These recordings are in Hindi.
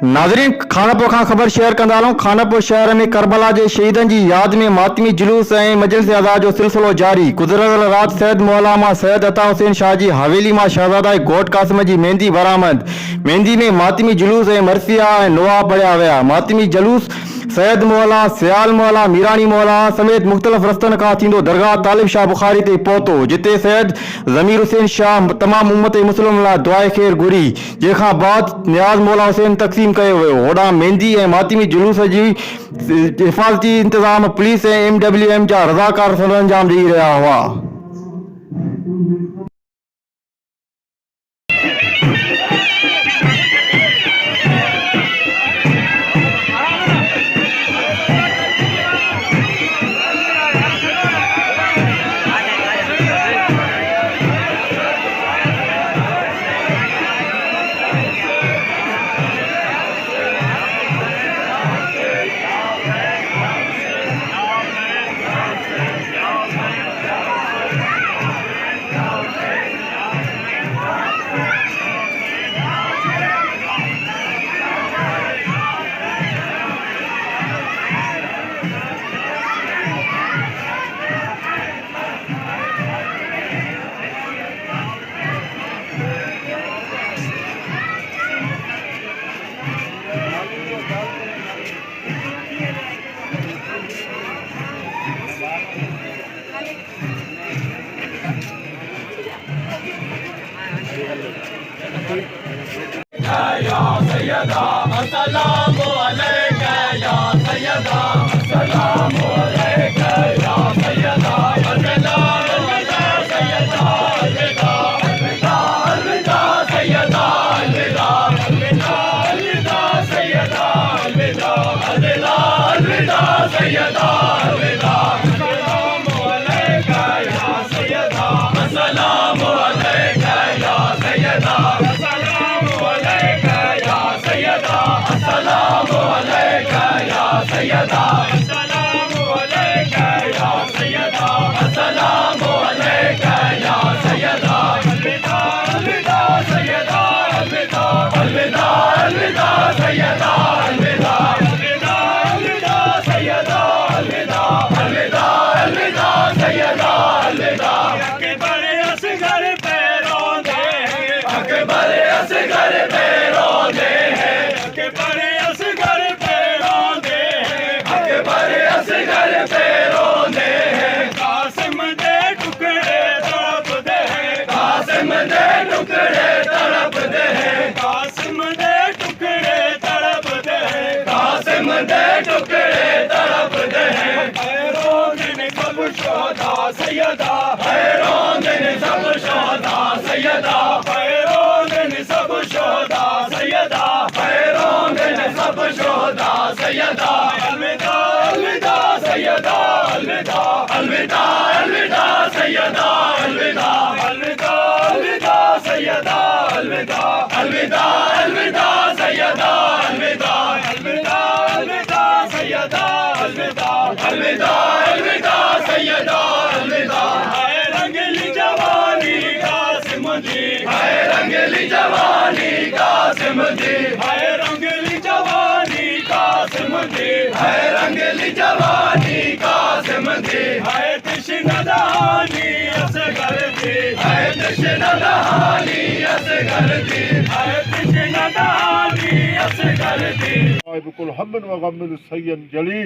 नाज़रीन खानापुर खां ख़बर शेयर कंदा हलूं। खानापुर शहर में करबला के शहीदन की याद में मातमी जुलूस और मजलिस अज़ा जो सिलसिलो जारी। गुज़िरियल रात सैयद मौला मां सैयद अता हुसैन शाह जी हवेली मां शहजादा घोट कासिम की मेहंदी बरामद। मेहंदी में मातमी जुलूस और मरसिया और नोआ पढ़िया विया। मातमी जुलूस सैयद मौला, सियाल मौला, मीरानी मौला समेत मुख्तलिफ रस्तन का थींदो दरगाह तालिब शाह बुखारी ते पहुतो, जिते सैयद ज़मीर हुसैन शाह तमाम उम्मत मुस्लिम ला दुआए खैर घुरी, जंहिंखां बाद नियाज़ मौला हुसैन तक़सीम कयो वियो। होॾां मेहंदी ऐं मातमी जुलूस जी हिफ़ाज़ती इंतज़ाम पुलिस ऐं MWM जा रज़ाकार सरअंजाम ॾेई रहिया हुआ। या सैयदा अस्सलामु अलैका या सैयदा अस्सलामु अलैका या सैयदा अलविदा अलविदा सैयदा अलविदा अलविदा अलविदा सैयदा अलविदा अलविदा अलविदा सैयदा अलविदा अलविदा अलविदा सैयदा अलविदा अस्सलामु अलैका या सैयदा अस्सलामु अलैका या सैयदा अस्सलामु अलैका या सैयदा अस्सलामु अलैका या सैयदा अस्सलामु अलैका या सैयदा अलविदा अलविदा सैयदा अलविदा अलविदा अलविदा सैयदा अलविदा अलविदा अलविदा सैयदा अलविदा अलविदा अलविदा सैयदा अलविदा अकबर असगर पैरों दे अकबर असगर पैरों दे अकबर असगर पैरों दे अकबर असगर पैरों दे कासिम दे टुकड़े तड़प दे कासिम दे टुकड़े तड़प दे कासिम दे टुकड़े तड़प दे कासिम दे टुकड़े तड़प दे पैरों दिन सब शोधा सैयदा पैरों दिन सब शोधा सैयदा पैरों दिन सब शोधा सैयदा पैरों दिन सब शोधा सैयदा अलविदा अलविदा सैयदा अलविदा अलविदा अलविदा सैयदा अलविदा अलविदा अलविदा सैयदा अलविदा अलविदा अलविदा सैयदा अलविदा अलविदा अलविदा सैयदा अलविदा अलविदा अलविदा सैयदा अलविदा हाय रंगली जवानी कासिम जी हाय रंगली जवानी कासिम जी हाय रंगली जवानी कासिम जी हाय रंगली जवानी कासिम जी हाय तृष्णा दहानी असगर जी हाय तृष्णा दहानी असगर जी हाय तृष्णा दहानी असगर जी बिकुल हमन व गमन सय्यन जली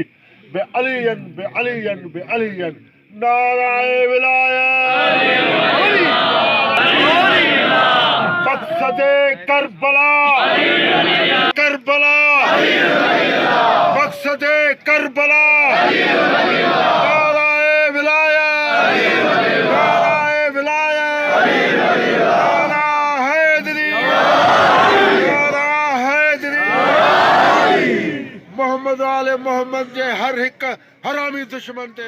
बेअलियन बेअलियन बेअलियन नाराए विलायत मक़सदे करबला करबला मक़सदे करबला नाराए विलायत नाराए विलायत नारा हैदरी नारा हैदरी मोहम्मद आले मोहम्मद जे हर हिक हरामी दुश्मन ते